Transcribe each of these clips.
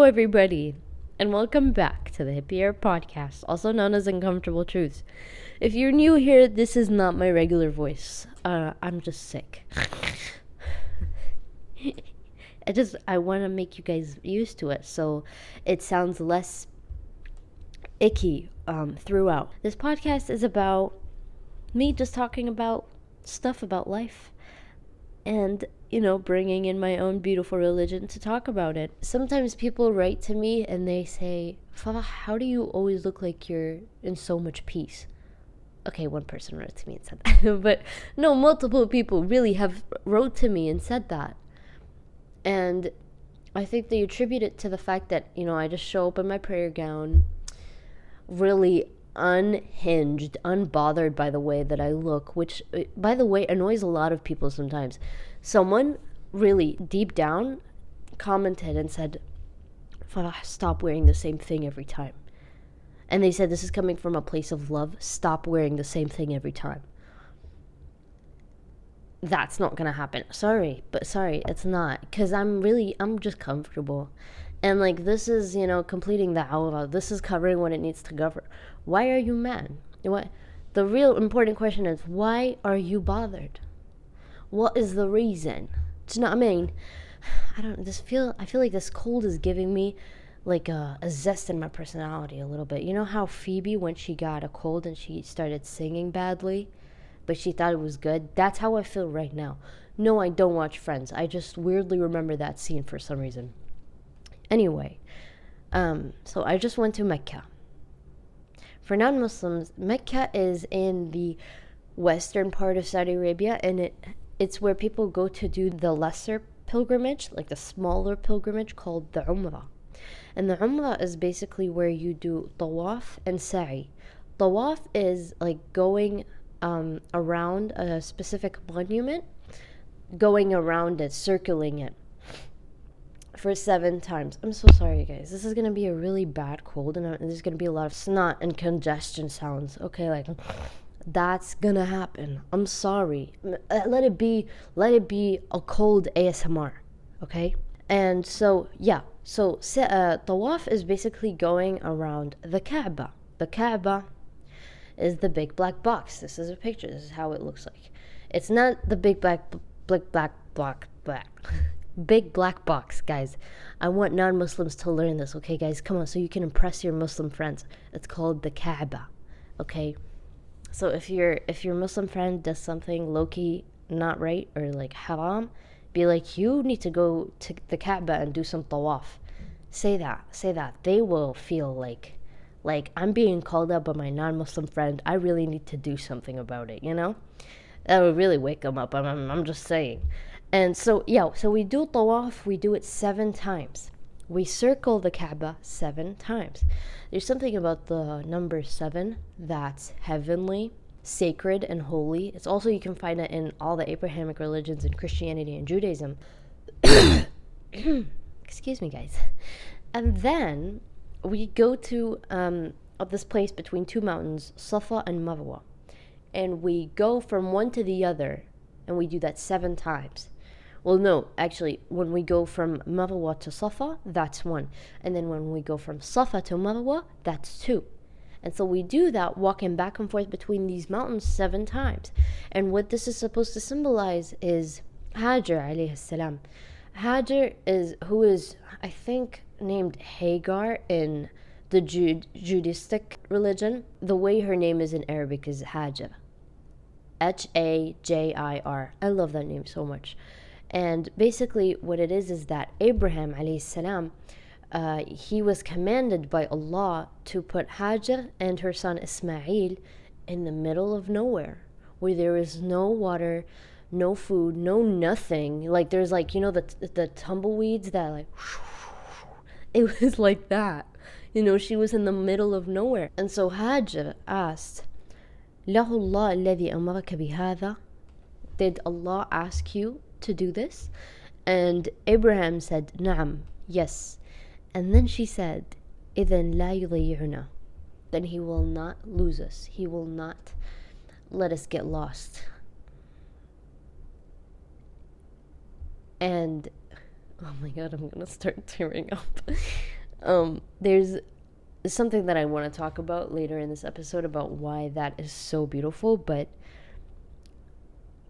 everybody, and welcome back to the Hippiearab Podcast, also known as Uncomfortable Truths. If you're new here, this is not my regular voice. I'm just sick. I want to make you guys used to it, so it sounds less icky throughout. This podcast is about me just talking about stuff about life and, bringing in my own beautiful religion to talk about it. Sometimes people write to me and they say, Farah, how do you always look like you're in so much peace? Okay, one person wrote to me and said that. But no, multiple people really have wrote to me and said that. And I think they attribute it to the fact that, I just show up in my prayer gown, really unhinged, unbothered by the way that I look, which, by the way, annoys a lot of people sometimes. Someone really deep down commented and said, Farah, stop wearing the same thing every time. And they said, this is coming from a place of love. Stop wearing the same thing every time. That's not going to happen. Sorry, it's not. Because I'm just comfortable. And this is, completing the awrah. This is covering what it needs to cover. Why are you mad? The real important question is, why are you bothered? What is the reason? Do you know what I mean? I feel like this cold is giving me a zest in my personality a little bit. You know how Phoebe, when she got a cold and she started singing badly, but she thought it was good? That's how I feel right now. No, I don't watch Friends. I just weirdly remember that scene for some reason. Anyway, so I just went to Mecca. For non-Muslims, Mecca is in the western part of Saudi Arabia, and it's where people go to do the lesser pilgrimage, like the smaller pilgrimage called the Umrah. And the Umrah is basically where you do tawaf and sa'i. Tawaf is going around a specific monument, going around it, circling it for 7 times. I'm so sorry, guys. This is going to be a really bad cold, and there's going to be a lot of snot and congestion sounds. Okay, that's going to happen. I'm sorry. Let it be a cold ASMR, okay? And so, yeah. So, tawaf is basically going around the Kaaba. The Kaaba is the big black box. This is a picture. This is how it looks like. It's not the big black big black box, guys. I want non-Muslims to learn this, okay, guys? Come on, so you can impress your Muslim friends. It's called the Kaaba, okay? So if your Muslim friend does something low-key not right or haram, be like, you need to go to the Kaaba and do some tawaf. Say that. They will feel like I'm being called up by my non-Muslim friend. I really need to do something about it, That would really wake them up. I'm just saying. And so, so we do tawaf, we do it 7 times. We circle the Kaaba 7 times. There's something about the number 7 that's heavenly, sacred, and holy. It's also, you can find it in all the Abrahamic religions in Christianity and Judaism. Excuse me, guys. And then we go to this place between 2 mountains, Safa and Marwa. And we go from one to the other, and we do that 7 times. Well, no, actually, when we go from Marwa to Safa, that's 1. And then when we go from Safa to Marwa, that's 2. And so we do that, walking back and forth between these mountains 7 times. And what this is supposed to symbolize is Hajar, alayhi salam. Hajar who is, I think, named Hagar in the Judaistic religion. The way her name is in Arabic is Hajar. Hajir. I love that name so much. And basically what it is that Abraham alayhi salam, he was commanded by Allah to put Hajar and her son Ismail in the middle of nowhere, where there is no water, no food, no nothing. There's the tumbleweeds that it was like that. She was in the middle of nowhere. And so Hajar asked, "Lahu Allah alladhi amaraka bihadha?" Did Allah ask you to do this? And Abraham said, "Na'am, yes." And then she said, "Idhan la yudhi'una." Then he will not lose us. He will not let us get lost. And oh my god, I'm gonna start tearing up. There's something that I want to talk about later in this episode about why that is so beautiful, but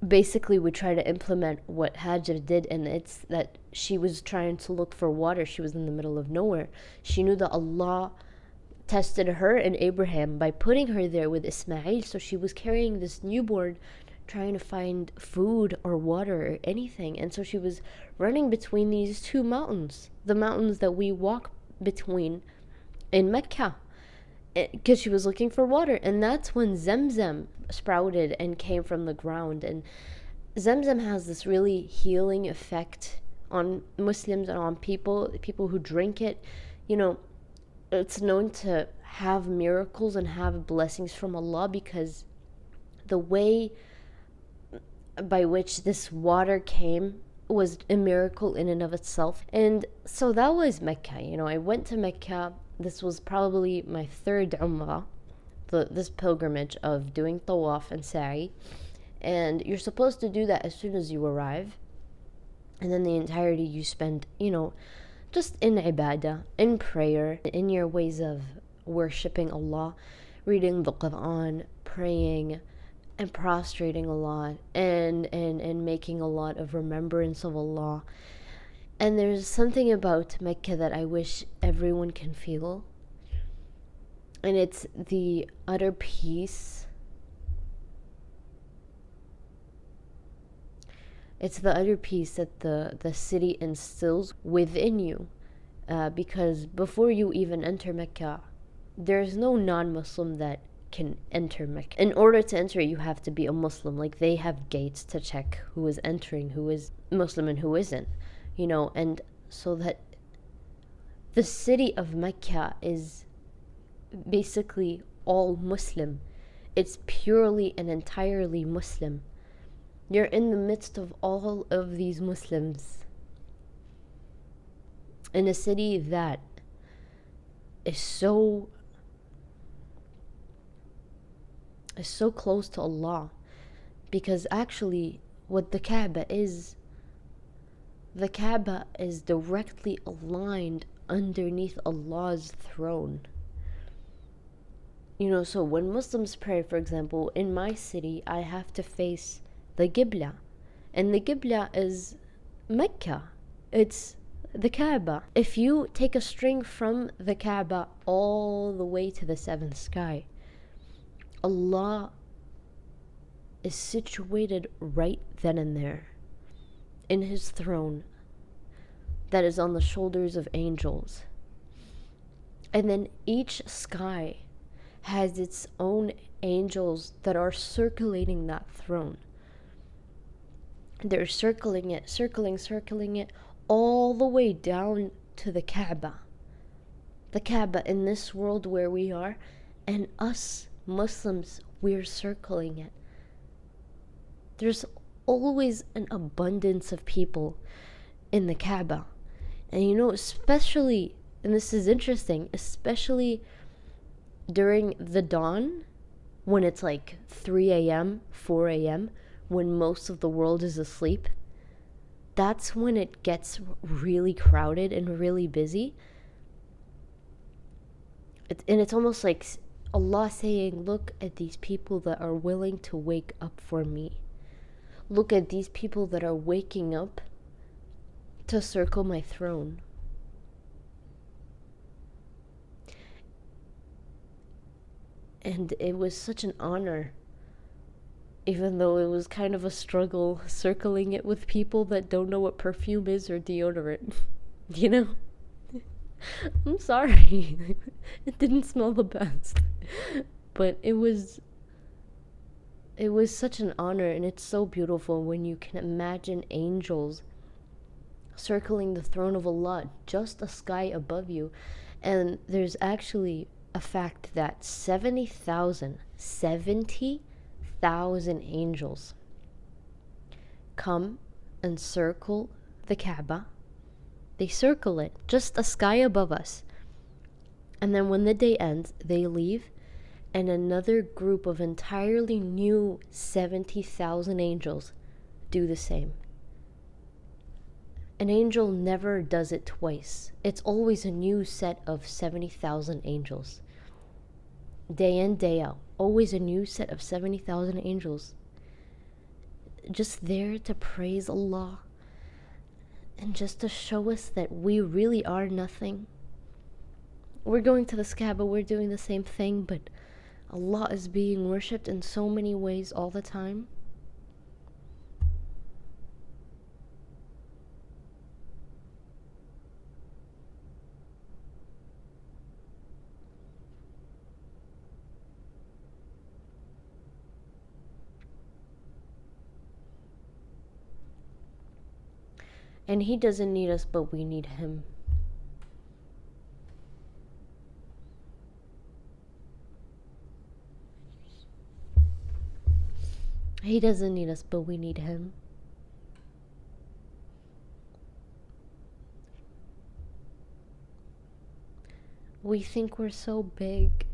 basically we try to implement what Hajar did, and it's that she was trying to look for water. She was in the middle of nowhere. She knew that Allah tested her and Abraham by putting her there with Ismail, so she was carrying this newborn trying to find food or water or anything, and so she was running between these two mountains, the mountains that we walk between in Mecca, because she was looking for water. And that's when Zemzem sprouted and came from the ground. And Zemzem has this really healing effect on Muslims and on people who drink it. You know, it's known to have miracles and have blessings from Allah, because the way by which this water came was a miracle in and of itself. And so that was Mecca. You know, I went to Mecca. This was probably my third Umrah, this pilgrimage of doing tawaf and sa'i. And you're supposed to do that as soon as you arrive. And then the entirety you spend, you know, just in ibadah, in prayer, in your ways of worshipping Allah, reading the Quran, praying, and prostrating a lot, and making a lot of remembrance of Allah. And there's something about Mecca that I wish everyone can feel, and it's the utter peace. It's the utter peace that the city instills within you, because before you even enter Mecca, there's no non-Muslim that can enter Mecca. In order to enter, you have to be a Muslim. Like, they have gates to check who is entering, who is Muslim and who isn't, you know. And so that the city of Mecca is basically all Muslim. It's purely and entirely Muslim. You're in the midst of all of these Muslims in a city that is so close to Allah. Because actually what the Kaaba is directly aligned underneath Allah's throne. You know, so when Muslims pray, for example, in my city, I have to face the Qibla, and the Qibla is Mecca. It's the Kaaba. If you take a string from the Kaaba all the way to the seventh sky, Allah is situated right then and there in his throne that is on the shoulders of angels. And then each sky has its own angels that are circulating that throne. They're circling it all the way down to the Kaaba. The Kaaba in this world where we are, and us Muslims, we're circling it. There's always an abundance of people in the Kaaba. And you know, especially, and this is interesting, especially during the dawn, when it's like 3 a.m., 4 a.m., when most of the world is asleep, that's when it gets really crowded and really busy. And it's almost like Allah saying, look at these people that are willing to wake up for me. Look at these people that are waking up to circle my throne. And it was such an honor, even though it was kind of a struggle circling it with people that don't know what perfume is or deodorant. You know? I'm sorry. It didn't smell the best. But it was such an honor, and it's so beautiful when you can imagine angels circling the throne of Allah, just a sky above you. And there's actually a fact that 70,000 angels come and circle the Kaaba. They circle it, just a sky above us. And then when the day ends, they leave, and another group of entirely new 70,000 angels do the same. An angel never does it twice. It's always a new set of 70,000 angels. Day in, day out. Always a new set of 70,000 angels. Just there to praise Allah. And just to show us that we really are nothing. We're going to the Kaaba, we're doing the same thing, but Allah is being worshipped in so many ways all the time. And He doesn't need us, but we need Him. He doesn't need us, but we need Him. We think we're so big.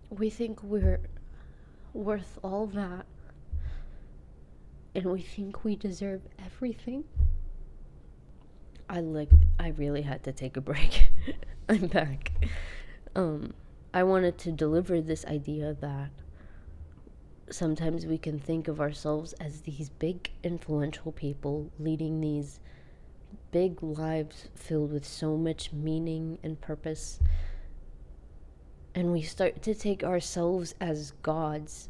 We think we're worth all that. And we think we deserve everything. I really had to take a break. I'm back. I wanted to deliver this idea that sometimes we can think of ourselves as these big influential people leading these big lives filled with so much meaning and purpose. And we start to take ourselves as gods,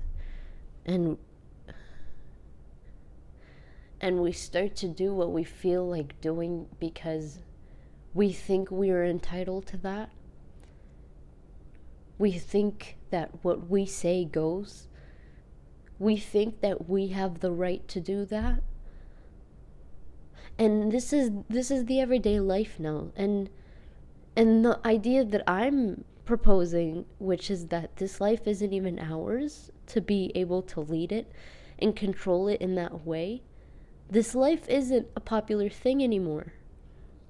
and we start to do what we feel like doing because we think we are entitled to that. We think that what we say goes. We think that we have the right to do that. And this is the everyday life now. And the idea that I'm proposing, which is that this life isn't even ours to be able to lead it and control it in that way. This life isn't a popular thing anymore.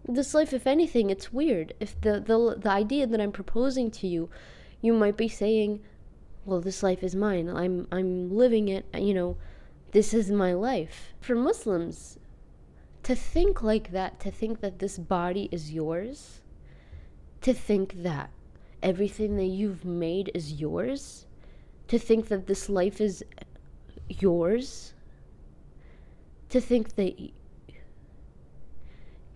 This life, if anything, it's weird. If the idea that I'm proposing to you, you might be saying, well, this life is mine. I'm living it, this is my life. For Muslims, to think like that, to think that this body is yours, to think that everything that you've made is yours, to think that this life is yours, to think that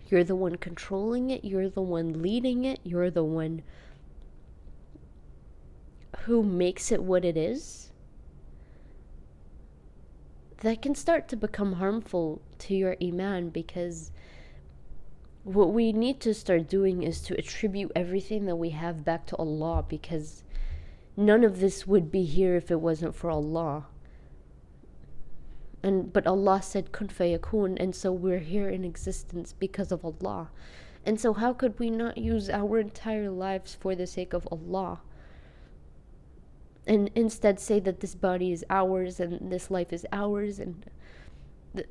you're the one controlling it, you're the one leading it, you're the one who makes it what it is, that can start to become harmful to your iman, because what we need to start doing is to attribute everything that we have back to Allah, because none of this would be here if it wasn't for Allah. But Allah said kun fayakun, and so we're here in existence because of Allah. And so how could we not use our entire lives for the sake of Allah? And instead say that this body is ours and this life is ours, and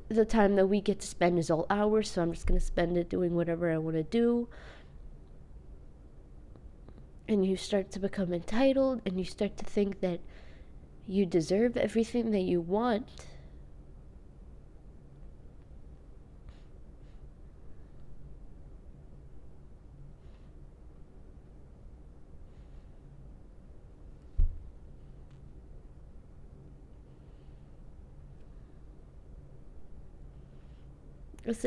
the time that we get to spend is all ours, so I'm just going to spend it doing whatever I want to do. And you start to become entitled, and you start to think that you deserve everything that you want.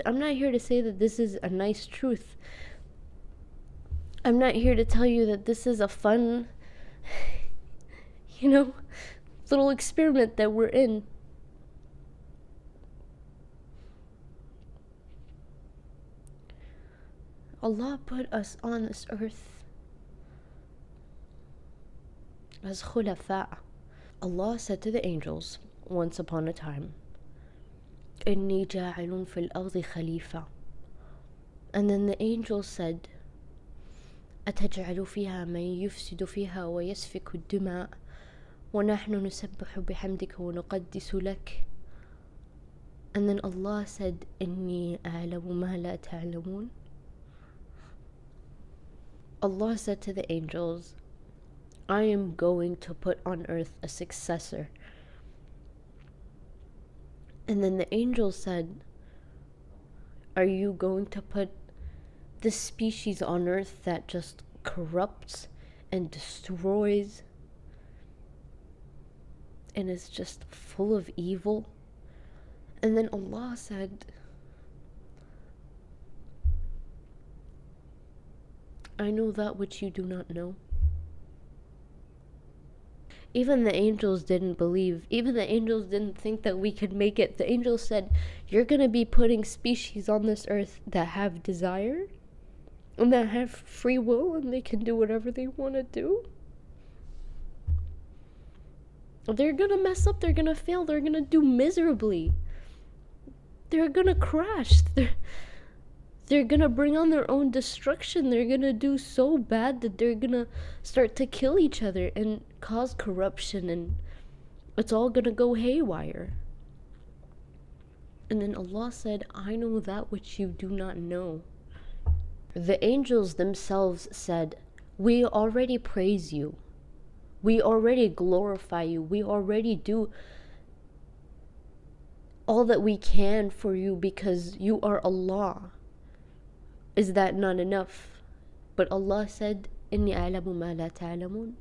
I'm not here to say that this is a nice truth. I'm not here to tell you that this is a fun, little experiment that we're in. Allah put us on this earth as khulafa. Allah said to the angels once upon a time, إِنِّي جَاعِلٌ فِي الْأَرْضِ خَلِيفَةً. And then the angel said, أَتَجْعَلُ فِيهَا مَن يُفْسِدُ فِيهَا وَيَسْفِكُ الدِّمَاءَ وَنَحْنُ نُسَبِّحُ بِحَمْدِكَ وَنُقَدِّسُ لَكَ. And then Allah said, إِنِّي أَعْلَمُ مَا لَا تَعْلَمُونَ. Allah said to the angels, I am going to put on earth a successor. And then the angel said, are you going to put this species on earth that just corrupts and destroys and is just full of evil? And then Allah said, I know that which you do not know. Even the angels didn't believe. Even the angels didn't think that we could make it. The angels said, you're going to be putting species on this earth that have desire and that have free will and they can do whatever they want to do. They're going to mess up. They're going to fail. They're going to do miserably. They're going to crash. They're going to bring on their own destruction. They're going to do so bad that they're going to start to kill each other and cause corruption, and it's all going to go haywire. And then Allah said, I know that which you do not know. The angels themselves said, we already praise you. We already glorify you. We already do all that we can for you because you are Allah. Is that not enough? But Allah said, إِنِّي أَعْلَمُ مَا لَا تَعْلَمُونَ.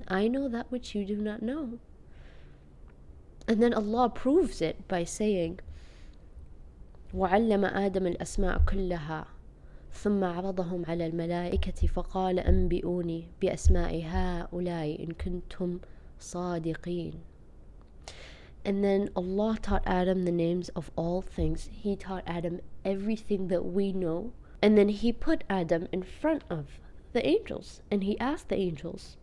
I know that which you do not know. And then Allah proves it by saying, وَعَلَّمَ آدَمَ الْأَسْمَاءَ كُلَّهَا ثُمَّ عَرَضَهُمْ عَلَى الْمَلَائِكَةِ فَقَالَ أَنْبِئُونِي بِأَسْمَاءِ هَؤُلَاءِ إِن كُنتُمْ صَادِقِينَ. And then Allah taught Adam the names of all things. He taught Adam everything that we know. And then he put Adam in front of the angels. And he asked the angels,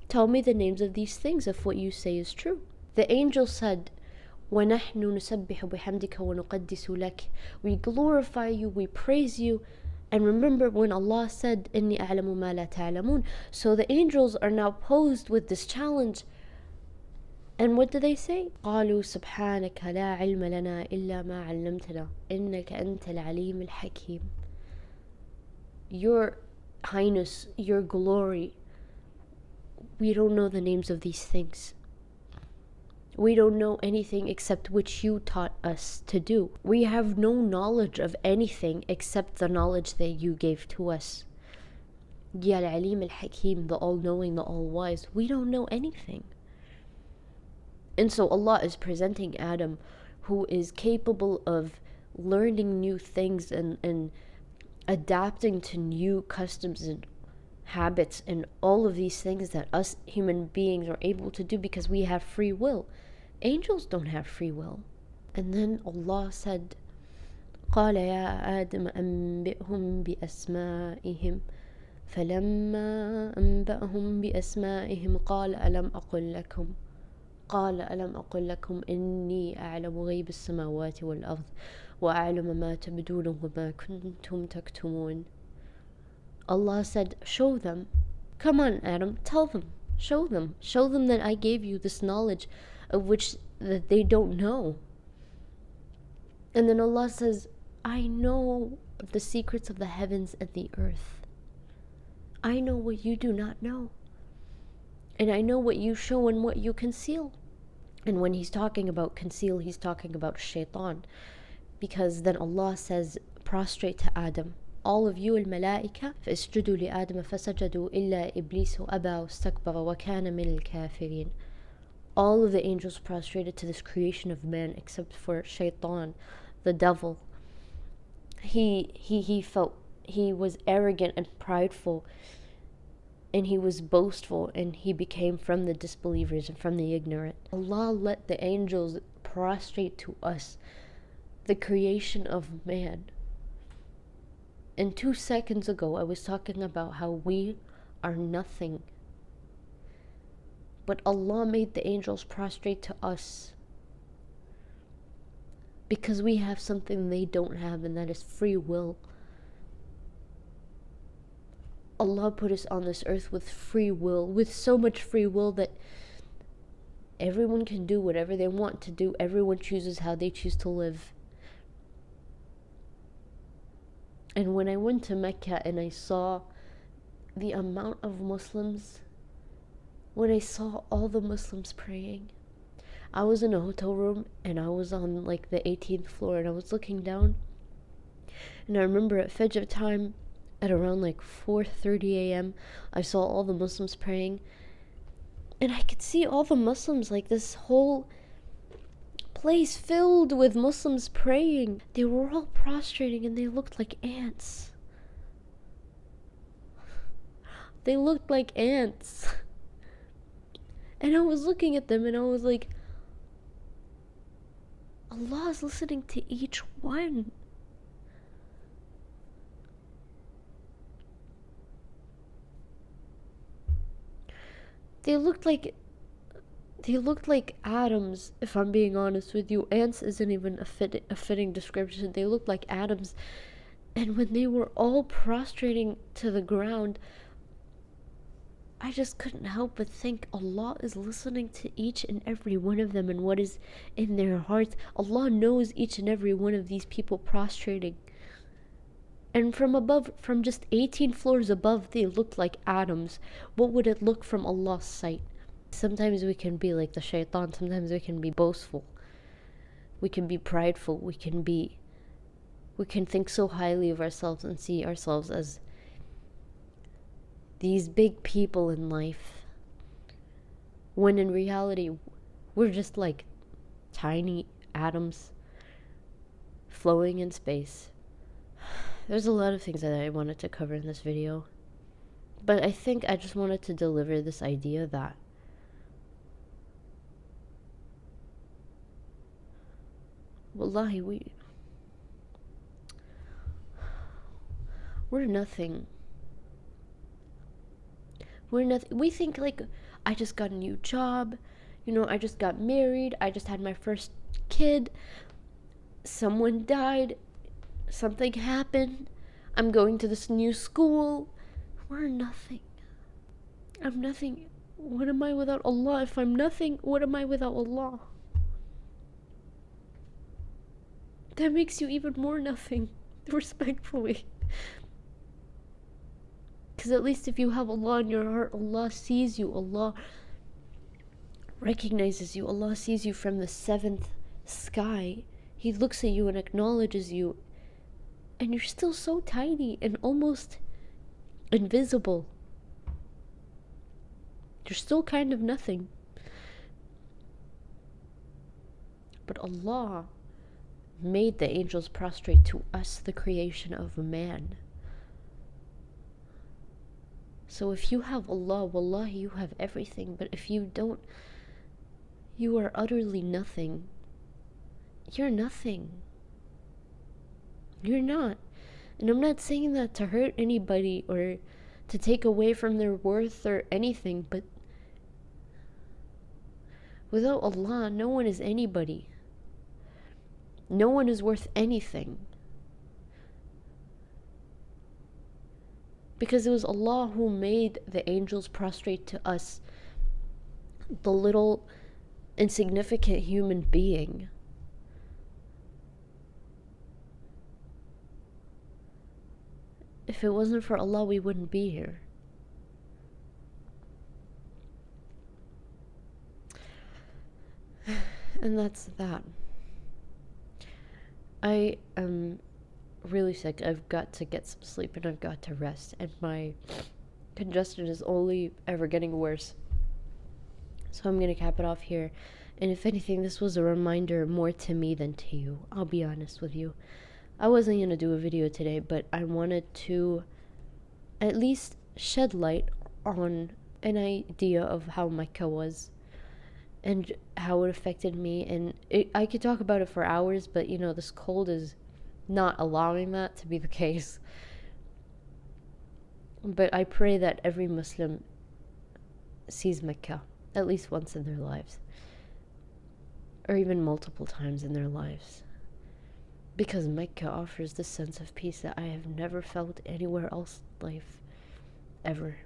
tell me the names of these things if what you say is true. The angel said, وَنَحْنُ نُسَبِّحُ بِحَمْدِكَ وَنُقَدِّسُ لَكَ. We glorify you, we praise you. And remember when Allah said, إِنِّي أَعْلَمُ مَا لَا تَعْلَمُونَ. So the angels are now posed with this challenge. And what do they say? قالوا سبحانك لا علم لنا إلا ما علمتنا إنك أنت العليم الحكيم. Your Highness, your glory, we don't know the names of these things. We don't know anything except which you taught us to do. We have no knowledge of anything except the knowledge that you gave to us. Ya al-Alim al-Hakim, the all-knowing, the all-wise. We don't know anything. And so Allah is presenting Adam, who is capable of learning new things and adapting to new customs and habits and all of these things that us human beings are able to do because we have free will. Angels don't have free will. And then Allah said, قال يا آدم أنبئهم بأسمائهم فلما أنبأهم بأسمائهم قال ألم أقل لكم إني أعلم غيب السماوات والأرض وأعلم ما تبدون وما كنتم تكتمون. Allah said, show them. Come on, Adam, tell them. Show them that I gave you this knowledge of which that they don't know. And then Allah says, I know the secrets of the heavens and the earth. I know what you do not know. And I know what you show and what you conceal. And when he's talking about conceal, he's talking about shaitan. Because then Allah says, prostrate to Adam. All of you al-malaika فَاسْجُدُوا لِآدَمَ فَسَجَدُوا إِلَّا إِبْلِيسُ أَبَى وَاسْتَكْبَرَ وَكَانَ مِنَ الْكَافِرِينَ. All of the angels prostrated to this creation of man except for shaitan, the devil. He felt he was arrogant and prideful, and he was boastful, and he became from the disbelievers and from the ignorant. Allah let the angels prostrate to us, the creation of man. And 2 seconds ago, I was talking about how we are nothing. But Allah made the angels prostrate to us because we have something they don't have, and that is free will. Allah put us on this earth with free will, with so much free will that everyone can do whatever they want to do. Everyone chooses how they choose to live. And when I went to Mecca and I saw the amount of Muslims, when I saw all the Muslims praying, I was in a hotel room and I was on like the 18th floor and I was looking down And I remember at Fajr time, at around like 4:30 a.m., I saw all the Muslims praying. And I could see all the Muslims, like this whole place filled with Muslims praying. They were all prostrating and they looked like ants. They looked like ants. And I was looking at them and I was like, Allah is listening to each one. They looked like atoms, if I'm being honest with you. Ants isn't even a fitting description. They looked like atoms. And when they were all prostrating to the ground, I just couldn't help but think Allah is listening to each and every one of them and what is in their hearts. Allah knows each and every one of these people prostrating. And from above, from just 18 floors above, they looked like atoms. What would it look from Allah's sight? Sometimes we can be like the shaitan. Sometimes we can be boastful. We can be prideful. We can think so highly of ourselves and see ourselves as these big people in life, when in reality we're just like tiny atoms flowing in space. There's a lot of things that I wanted to cover in this video, but I think I just wanted to deliver this idea that wallahi, we're nothing. We're nothing. We think like, I just got a new job, I just got married, I just had my first kid, someone died, something happened, I'm going to this new school. We're nothing. I'm nothing. What am I without Allah? If I'm nothing, what am I without Allah? That makes you even more nothing, respectfully. Because at least if you have Allah in your heart, Allah sees you, Allah recognizes you, Allah sees you from the seventh sky. He looks at you and acknowledges you, and you're still so tiny and almost invisible. You're still kind of nothing. But Allah made the angels prostrate to us, the creation of man. So if you have Allah, wallahi, you have everything. But if you don't, you are utterly nothing. You're nothing. You're not. And I'm not saying that to hurt anybody or to take away from their worth or anything, but without Allah, no one is anybody. No one is worth anything. Because it was Allah who made the angels prostrate to us, the little insignificant human being. If it wasn't for Allah, we wouldn't be here. And that's that. I am really sick. I've got to get some sleep and I've got to rest. And my congestion is only ever getting worse. So I'm going to cap it off here. And if anything, this was a reminder more to me than to you. I'll be honest with you. I wasn't going to do a video today, but I wanted to at least shed light on an idea of how Mecca was and how it affected me. And I could talk about it for hours, but this cold is not allowing that to be the case. But I pray that every Muslim sees Mecca at least once in their lives, or even multiple times in their lives, because Mecca offers this sense of peace that I have never felt anywhere else in life, ever.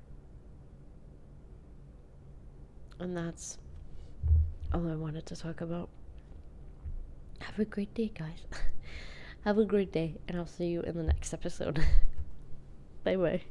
And that's all I wanted to talk about. Have a great day, guys. Have a great day, and I'll see you in the next episode. Bye bye.